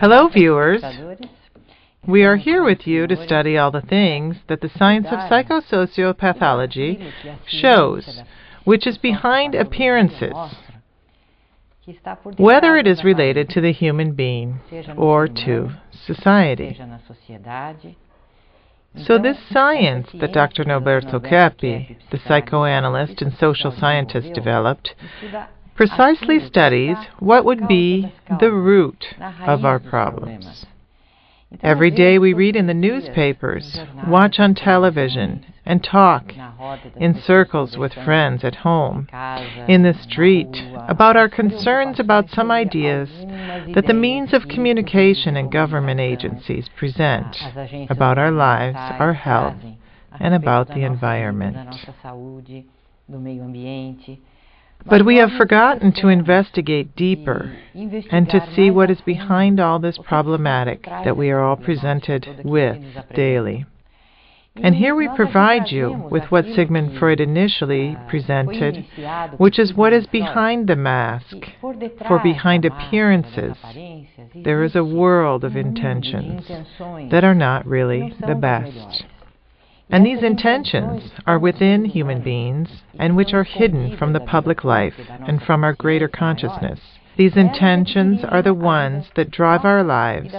Hello, viewers. We are here with you to study all the things that the science of psychosociopathology shows, which is behind appearances, whether it is related to the human being or to society. So this science that Dr. Norberto Cappi, the psychoanalyst and social scientist, developed precisely studies what would be the root of our problems. Every day we read in the newspapers, watch on television, and talk in circles with friends at home, in the street, about our concerns about some ideas that the means of communication and government agencies present about our lives, our health, and about the environment. But we have forgotten to investigate deeper and to see what is behind all this problematic that we are all presented with daily. And here we provide you with what Sigmund Freud initially presented, which is what is behind the mask. For behind appearances, there is a world of intentions that are not really the best. And these intentions are within human beings and which are hidden from the public life and from our greater consciousness. These intentions are the ones that drive our lives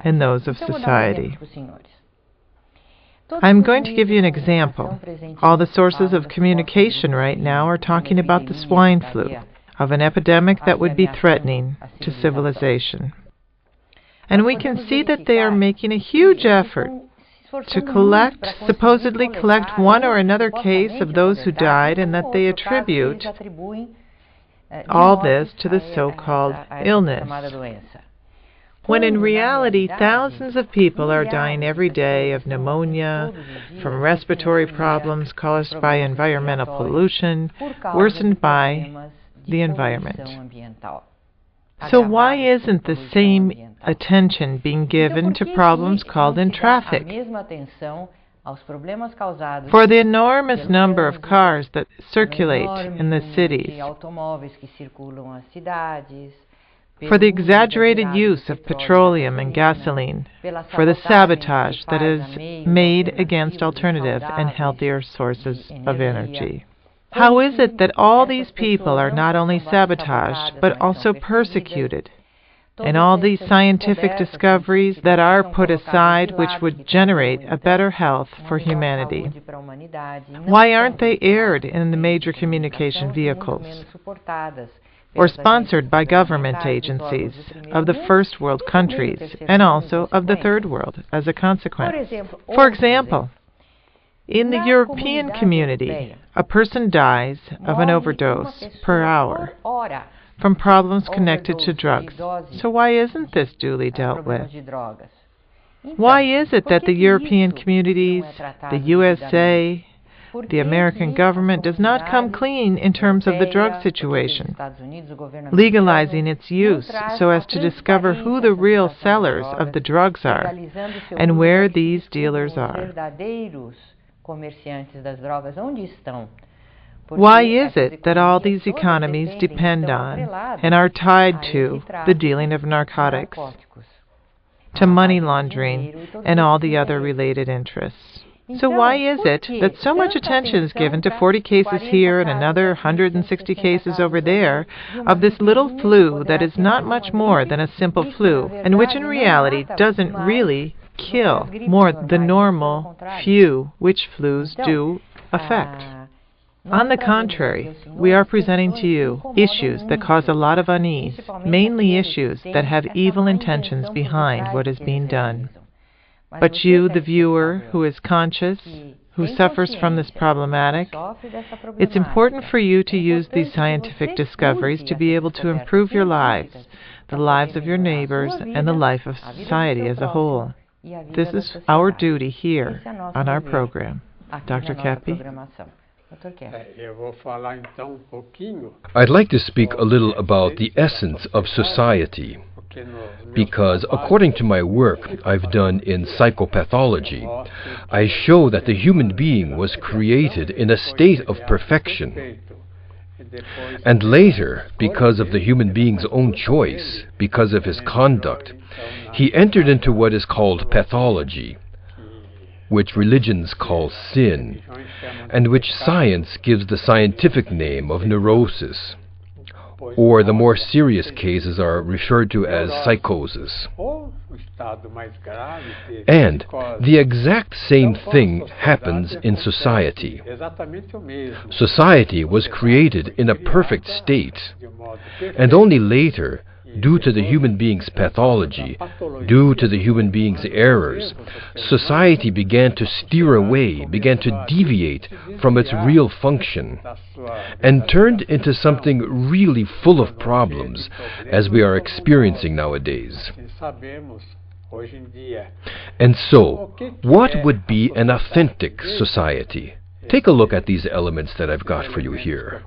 and those of society. I'm going to give you an example. All the sources of communication right now are talking about the swine flu, of an epidemic that would be threatening to civilization. And we can see that they are making a huge effort to supposedly collect one or another case of those who died, and that they attribute all this to the so-called illness, when in reality thousands of people are dying every day of pneumonia, from respiratory problems caused by environmental pollution, worsened by the environment. So why isn't the same attention being given to problems called in traffic? For the enormous number of cars that circulate in the cities, for the exaggerated use of petroleum and gasoline, for the sabotage that is made against alternative and healthier sources of energy. How is it that all these people are not only sabotaged, but also persecuted? And all these scientific discoveries that are put aside which would generate a better health for humanity, why aren't they aired in the major communication vehicles, or sponsored by government agencies of the first world countries and also of the third world as a consequence? For example, in the European community, a person dies of an overdose per hour from problems connected to drugs. So why isn't this duly dealt with? Why is it that the European communities, the USA, the American government does not come clean in terms of the drug situation, legalizing its use so as to discover who the real sellers of the drugs are and where these dealers are? Why is it that all these economies depend on and are tied to the dealing of narcotics, to money laundering, and all the other related interests? So why is it that so much attention is given to 40 cases here and another 160 cases over there of this little flu that is not much more than a simple flu, and which in reality doesn't really kill more than the normal few which flus do affect? On the contrary, we are presenting to you issues that cause a lot of unease, mainly issues that have evil intentions behind what is being done. But you, the viewer, who is conscious, who suffers from this problematic, it's important for you to use these scientific discoveries to be able to improve your lives, the lives of your neighbors, and the life of society as a whole. This is our duty here on our program. Dr. Cappi? I'd like to speak a little about the essence of society, because according to my work I've done in psychopathology, I show that the human being was created in a state of perfection, And later, because of the human being's own choice, because of his conduct, he entered into what is called pathology, which religions call sin, and which science gives the scientific name of neurosis, or the more serious cases are referred to as psychosis. And the exact same thing happens in society. Society was created in a perfect state, and only later, due to the human being's pathology, due to the human being's errors, society began to steer away, began to deviate from its real function, and turned into something really full of problems, as we are experiencing nowadays. And so, what would be an authentic society? Take a look at these elements that I've got for you here.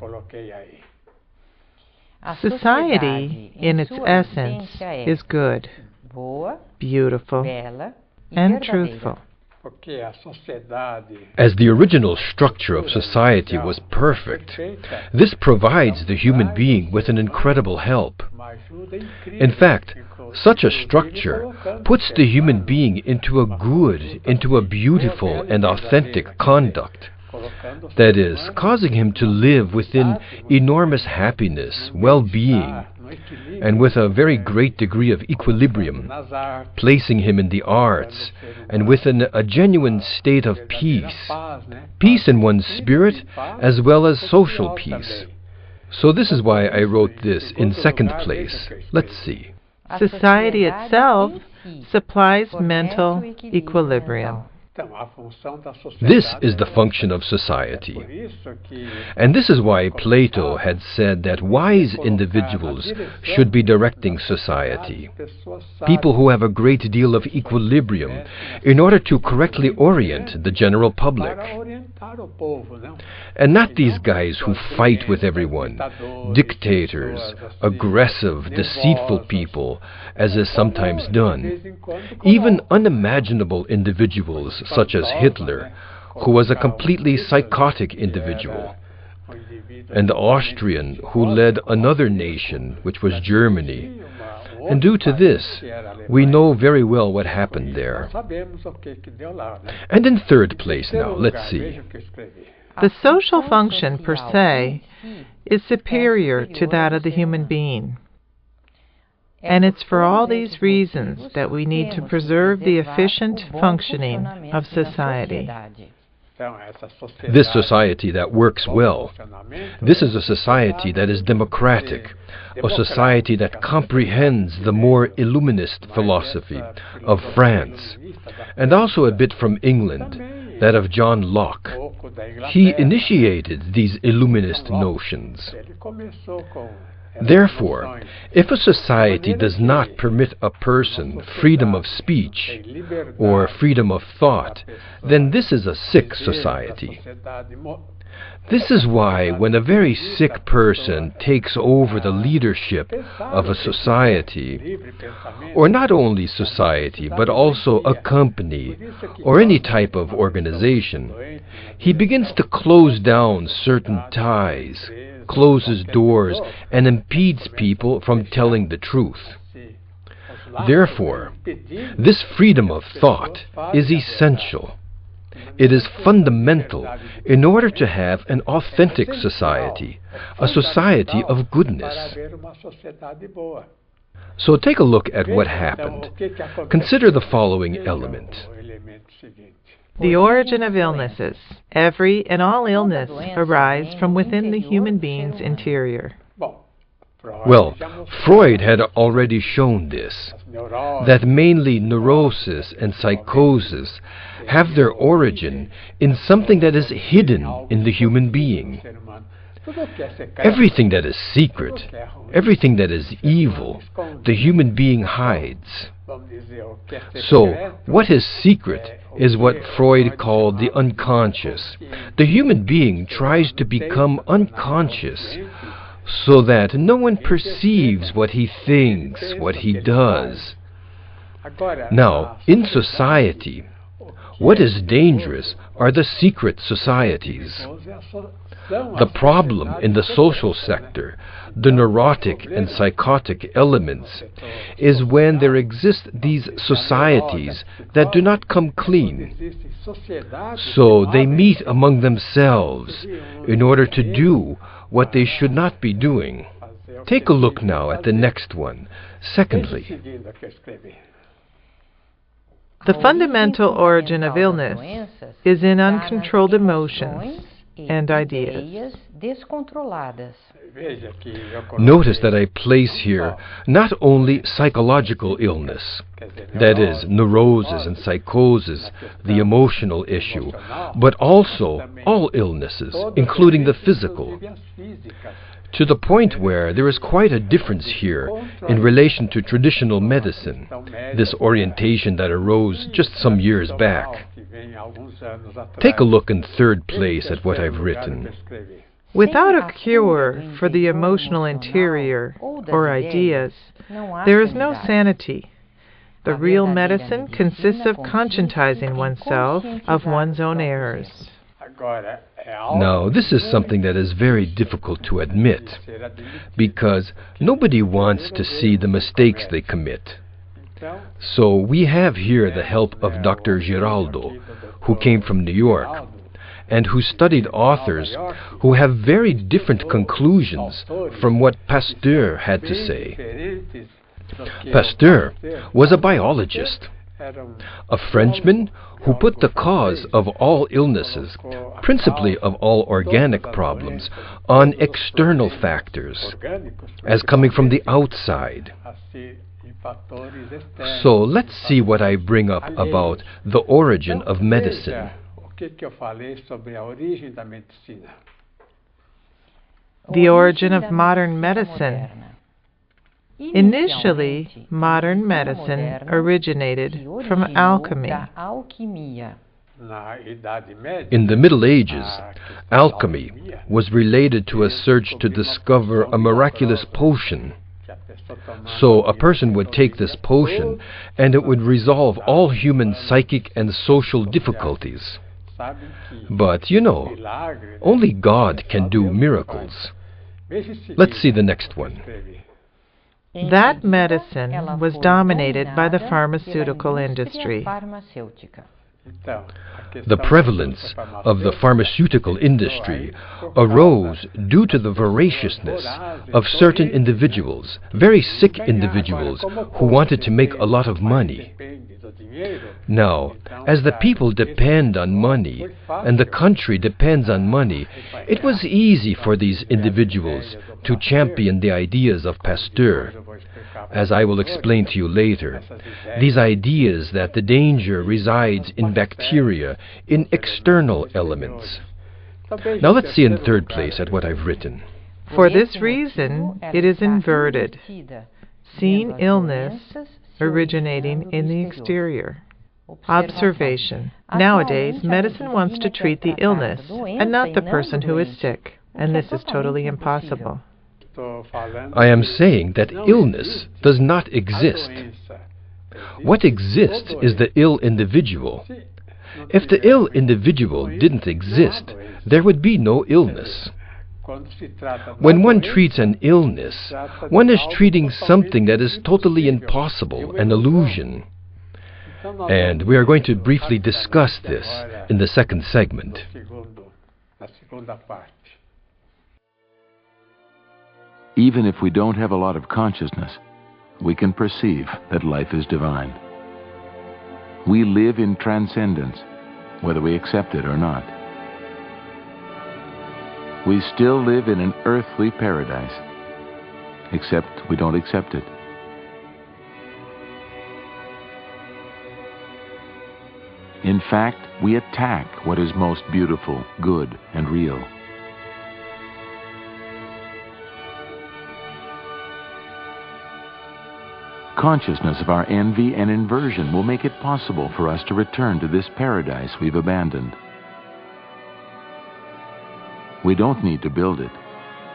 Society, in its essence, is good, beautiful, and truthful. As the original structure of society was perfect, this provides the human being with an incredible help. In fact, such a structure puts the human being into a good, into a beautiful and authentic conduct. That is, causing him to live within enormous happiness, well-being, and with a very great degree of equilibrium, placing him in the arts, and within a genuine state of peace, peace in one's spirit as well as social peace. So this is why I wrote this in second place. Let's see. Society itself supplies mental equilibrium. This is the function of society. And this is why Plato had said that wise individuals should be directing society. People who have a great deal of equilibrium in order to correctly orient the general public. And not these guys who fight with everyone, dictators, aggressive, deceitful people, as is sometimes done. Even unimaginable individuals such as Hitler, who was a completely psychotic individual, and the Austrian who led another nation, which was Germany. And due to this, we know very well what happened there. And in third place now, let's see. The social function per se is superior to that of the human being. And it's for all these reasons that we need to preserve the efficient functioning of society. This society that works well, this is a society that is democratic, a society that comprehends the more Illuminist philosophy of France, and also a bit from England, that of John Locke. He initiated these Illuminist notions. Therefore, if a society does not permit a person freedom of speech or freedom of thought, then this is a sick society. This is why when a very sick person takes over the leadership of a society, or not only society, but also a company or any type of organization, he begins to close down certain ties, closes doors, and impedes people from telling the truth. Therefore, this freedom of thought is essential. It is fundamental in order to have an authentic society, a society of goodness. So take a look at what happened. Consider the following element. The origin of illnesses. Every and all illness arise from within the human being's interior. Well, Freud had already shown this, that mainly neurosis and psychosis have their origin in something that is hidden in the human being. Everything that is secret, everything that is evil, the human being hides. So, what is secret is what Freud called the unconscious. The human being tries to become unconscious so that no one perceives what he thinks, what he does. Now, in society, what is dangerous are the secret societies. The problem in the social sector, the neurotic and psychotic elements, is when there exist these societies that do not come clean. So they meet among themselves in order to do what they should not be doing. Take a look now at the next one. Secondly, the fundamental origin of illness is in uncontrolled emotions and ideas. notice that I place here not only psychological illness, that is, neurosis and psychosis, the emotional issue, but also all illnesses, including the physical, to the point where there is quite a difference here in relation to traditional medicine, this orientation that arose just some years back. Take a look in third place at what I've written. Without a cure for the emotional interior or ideas, there is no sanity. The real medicine consists of conscientizing oneself of one's own errors. Now, this is something that is very difficult to admit, because nobody wants to see the mistakes they commit. So we have here the help of Dr. Giraldo, who came from New York, and who studied authors who have very different conclusions from what Pasteur had to say. Pasteur was a biologist, a Frenchman who put the cause of all illnesses, principally of all organic problems, on external factors, as coming from the outside. So let's see what I bring up about the origin of medicine. The origin of modern medicine. Initially, modern medicine originated from alchemy. In the Middle Ages, alchemy was related to a search to discover a miraculous potion. So a person would take this potion, and it would resolve all human psychic and social difficulties. But, you know, only God can do miracles. Let's see the next one. That medicine was dominated by the pharmaceutical industry. The prevalence of the pharmaceutical industry arose due to the voraciousness of certain individuals, very sick individuals, who wanted to make a lot of money. Now, as the people depend on money, and the country depends on money, it was easy for these individuals to champion the ideas of Pasteur. As I will explain to you later, these ideas that the danger resides in bacteria, in external elements. Now let's see in third place at what I've written. For this reason, it is inverted, seeing illness originating in the exterior. Observation. Nowadays, medicine wants to treat the illness and not the person who is sick, and this is totally impossible. I am saying that illness does not exist. What exists is the ill individual. If the ill individual didn't exist, there would be no illness. When one treats an illness, one is treating something that is totally impossible, an illusion. And we are going to briefly discuss this in the second segment. Even if we don't have a lot of consciousness, we can perceive that life is divine. We live in transcendence, whether we accept it or not. We still live in an earthly paradise, except we don't accept it. In fact, we attack what is most beautiful, good, and real. Consciousness of our envy and inversion will make it possible for us to return to this paradise we've abandoned. We don't need to build it.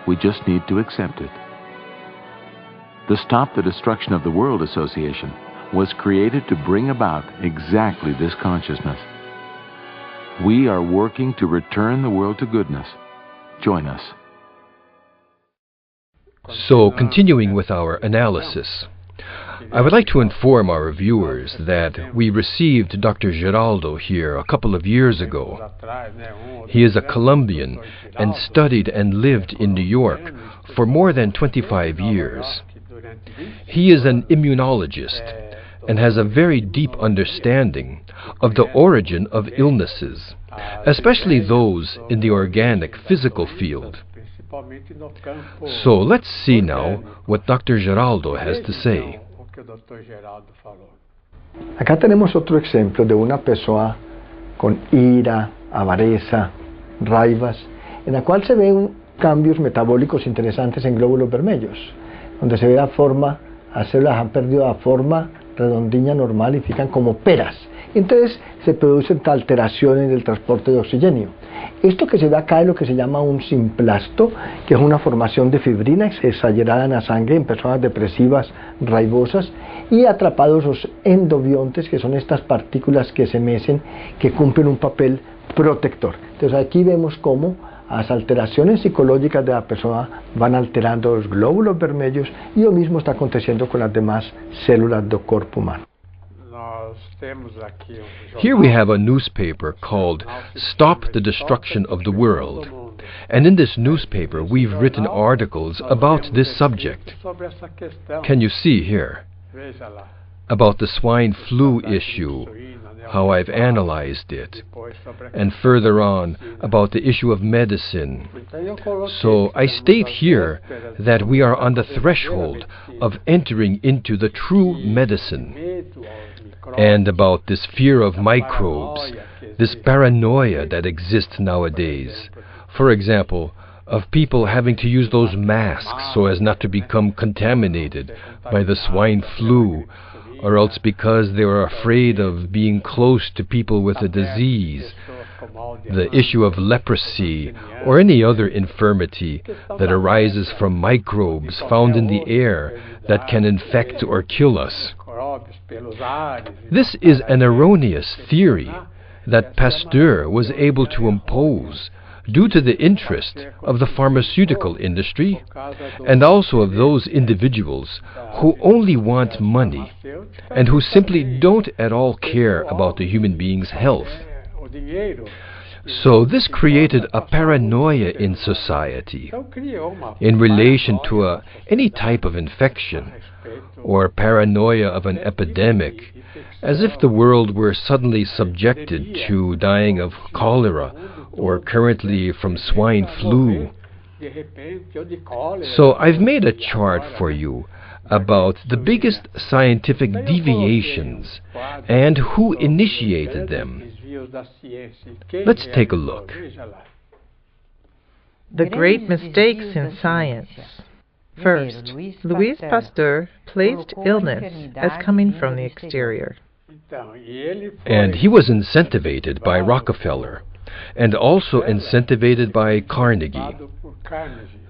We just need to accept it. The Stop the Destruction of the World Association was created to bring about exactly this consciousness. We are working to return the world to goodness. Join us. So, continuing with our analysis, I would like to inform our viewers that we received Dr. Geraldo here a couple of years ago. He is a Colombian and studied and lived in New York for more than 25 years. He is an immunologist and has a very deep understanding of the origin of illnesses, especially those in the organic physical field. So let's see now what Dr. Geraldo has to say. Acá tenemos otro ejemplo de una persona con ira, avareza, raivas, en la cual se ven cambios metabólicos interesantes en glóbulos vermelhos, donde se ve la forma, las células han perdido la forma redondiña normal y fijan como peras. Entonces se producen alteraciones del transporte de oxígeno. Esto que se ve acá es lo que se llama un simplasto, que es una formación de fibrina exagerada en la sangre en personas depresivas, raivosas, y atrapados los endobiontes, que son estas partículas que se mecen, que cumplen un papel protector. Entonces aquí vemos cómo las alteraciones psicológicas de la persona van alterando los glóbulos vermelhos, y lo mismo está aconteciendo con las demás células del cuerpo humano. Here we have a newspaper called Stop the Destruction of the World. And in this newspaper we've written articles about this subject. Can you see here? About the swine flu issue, how I've analyzed it, and further on about the issue of medicine. So I state here that we are on the threshold of entering into the true medicine, and about this fear of microbes, this paranoia that exists nowadays. For example, of people having to use those masks so as not to become contaminated by the swine flu, or else because they are afraid of being close to people with a disease, the issue of leprosy, or any other infirmity that arises from microbes found in the air that can infect or kill us. This is an erroneous theory that Pasteur was able to impose due to the interest of the pharmaceutical industry and also of those individuals who only want money and who simply don't at all care about the human being's health. So this created a paranoia in society in relation to any type of infection or paranoia of an epidemic, as if the world were suddenly subjected to dying of cholera or currently from swine flu. So I've made a chart for you about the biggest scientific deviations and who initiated them. Let's take a look. The great mistakes in science. First, Louis Pasteur placed illness as coming from the exterior. And he was incentivated by Rockefeller, and also incentivated by Carnegie.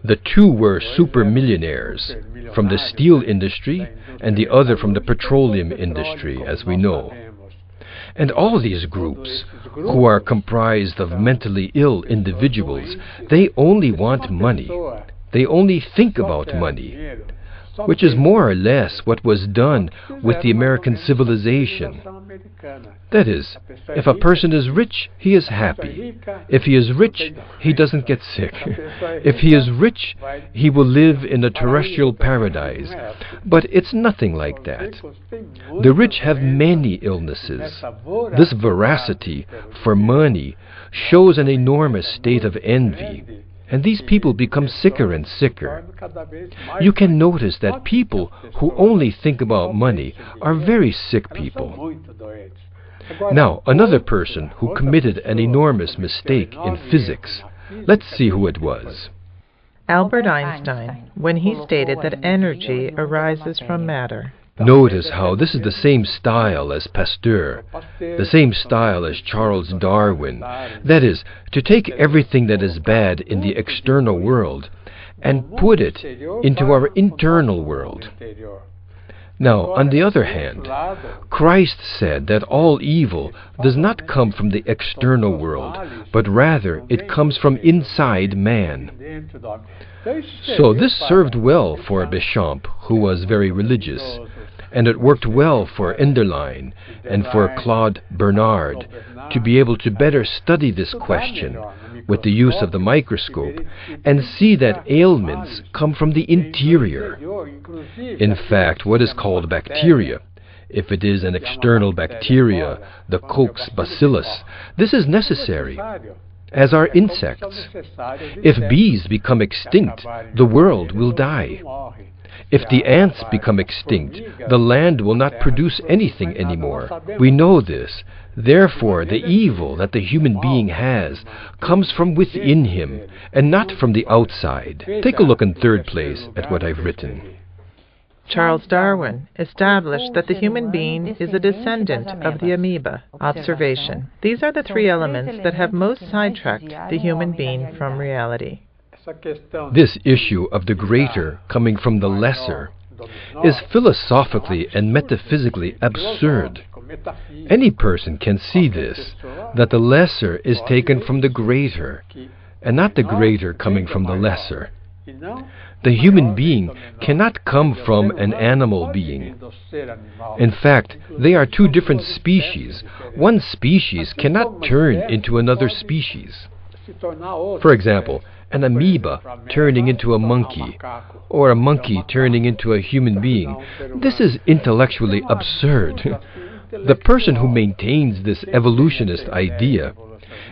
The two were super millionaires, from the steel industry and the other from the petroleum industry, as we know. And all these groups, who are comprised of mentally ill individuals, they only want money. They only think about money, which is more or less what was done with the American civilization. That is, if a person is rich, he is happy. If he is rich, he doesn't get sick. If he is rich, he will live in a terrestrial paradise. But it's nothing like that. The rich have many illnesses. This voracity for money shows an enormous state of envy. And these people become sicker and sicker. You can notice that people who only think about money are very sick people. Now, another person who committed an enormous mistake in physics. Let's see who it was. Albert Einstein, when he stated that energy arises from matter. Notice how this is the same style as Pasteur, the same style as Charles Darwin. That is, to take everything that is bad in the external world and put it into our internal world. Now, on the other hand, Christ said that all evil does not come from the external world, but rather it comes from inside man. So this served well for Béchamp, who was very religious, and it worked well for Enderlein and for Claude Bernard to be able to better study this question with the use of the microscope and see that ailments come from the interior. In fact, what is called bacteria, if it is an external bacteria, the Koch's bacillus, this is necessary, as are insects. If bees become extinct, the world will die. If the ants become extinct, the land will not produce anything anymore. We know this. Therefore, the evil that the human being has comes from within him, and not from the outside. Take a look in third place at what I've written. Charles Darwin established that the human being is a descendant of the amoeba. Observation. These are the three elements that have most sidetracked the human being from reality. This issue of the greater coming from the lesser is philosophically and metaphysically absurd. Any person can see this, that the lesser is taken from the greater, and not the greater coming from the lesser. The human being cannot come from an animal being. In fact, they are two different species. One species cannot turn into another species. For example, an amoeba turning into a monkey, or a monkey turning into a human being. This is intellectually absurd. The person who maintains this evolutionist idea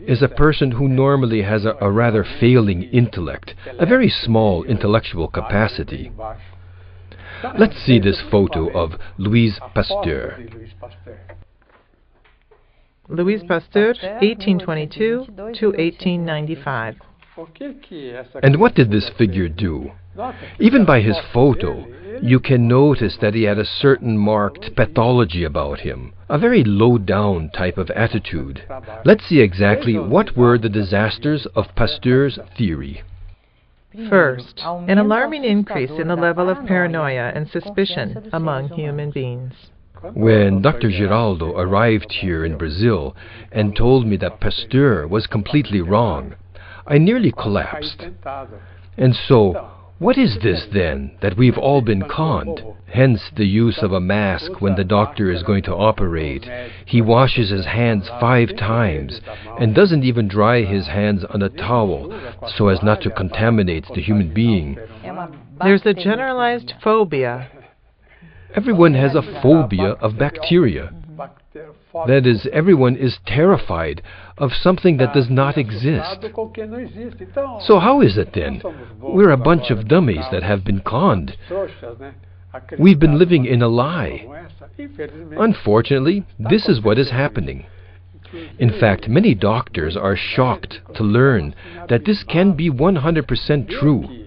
is a person who normally has a rather failing intellect, a very small intellectual capacity. Let's see this photo of Louis Pasteur. Louis Pasteur, 1822 to 1895. And what did this figure do? Even by his photo, you can notice that he had a certain marked pathology about him, a very low-down type of attitude. Let's see exactly what were the disasters of Pasteur's theory. First, an alarming increase in the level of paranoia and suspicion among human beings. When Dr. Giraldo arrived here in Brazil and told me that Pasteur was completely wrong, I nearly collapsed. And so, what is this then, that we've all been conned? Hence the use of a mask when the doctor is going to operate. He washes his hands 5 times and doesn't even dry his hands on a towel so as not to contaminate the human being. There's a generalized phobia. Everyone has a phobia of bacteria. That is, everyone is terrified of something that does not exist. So how is it then? We're a bunch of dummies that have been conned. We've been living in a lie. Unfortunately, this is what is happening. In fact, many doctors are shocked to learn that this can be 100% true,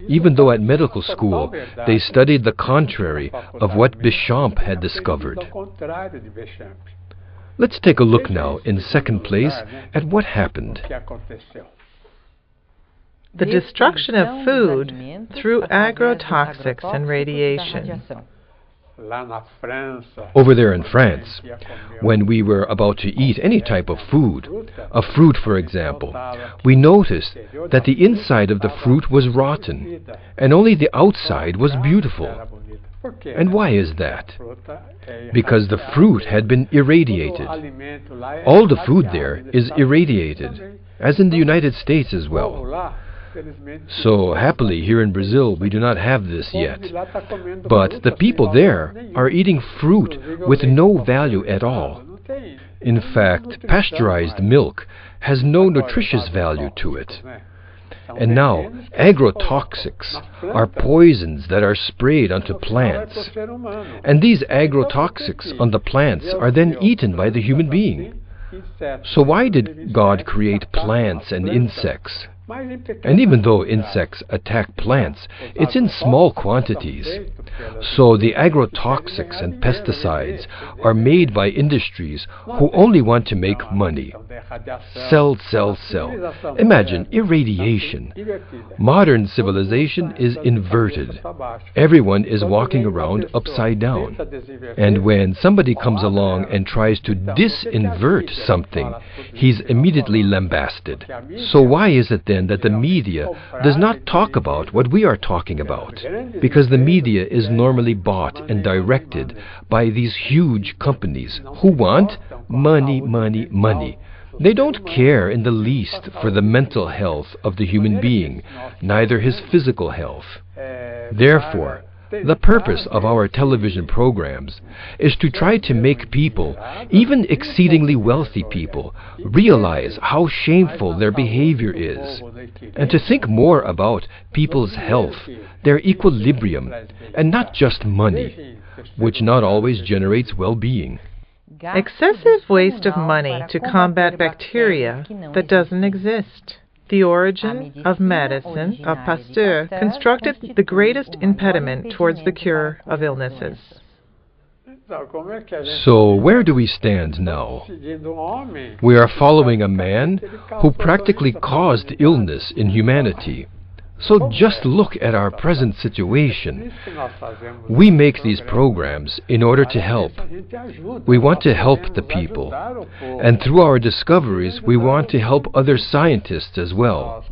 even though at medical school they studied the contrary of what Béchamp had discovered. Let's take a look now, in second place, at what happened. The destruction of food through agrotoxics and radiation. Over there in France, when we were about to eat any type of food, a fruit for example, we noticed that the inside of the fruit was rotten, and only the outside was beautiful. And why is that? Because the fruit had been irradiated. All the food there is irradiated, as in the United States as well. So, happily, here in Brazil, we do not have this yet. But the people there are eating fruit with no value at all. In fact, pasteurized milk has no nutritious value to it. And now, agrotoxics are poisons that are sprayed onto plants. And these agrotoxics on the plants are then eaten by the human being. So why did God create plants and insects? And even though insects attack plants, it's in small quantities. So the agrotoxics and pesticides are made by industries who only want to make money. Sell, sell, sell. Imagine irradiation. Modern civilization is inverted. Everyone is walking around upside down. And when somebody comes along and tries to disinvert something, he's immediately lambasted. So why is it then that the media does not talk about what we are talking about? Because the media is normally bought and directed by these huge companies who want money, money, money. They don't care in the least for the mental health of the human being, neither his physical health. Therefore, the purpose of our television programs is to try to make people, even exceedingly wealthy people, realize how shameful their behavior is, and to think more about people's health, their equilibrium, and not just money, which not always generates well-being. Excessive waste of money to combat bacteria that doesn't exist. The origin of medicine of Pasteur constructed the greatest impediment towards the cure of illnesses. So where do we stand now? We are following a man who practically caused illness in humanity. So just look at our present situation. We make these programs in order to help. We want to help the people. And through our discoveries, we want to help other scientists as well.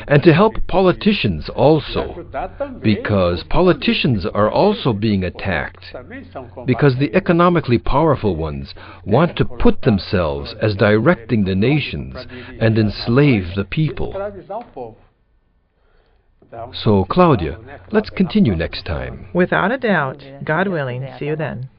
And to help politicians also. Because politicians are also being attacked. Because the economically powerful ones want to put themselves as directing the nations and enslave the people. So, Claudia, let's continue next time. Without a doubt. God willing. See you then.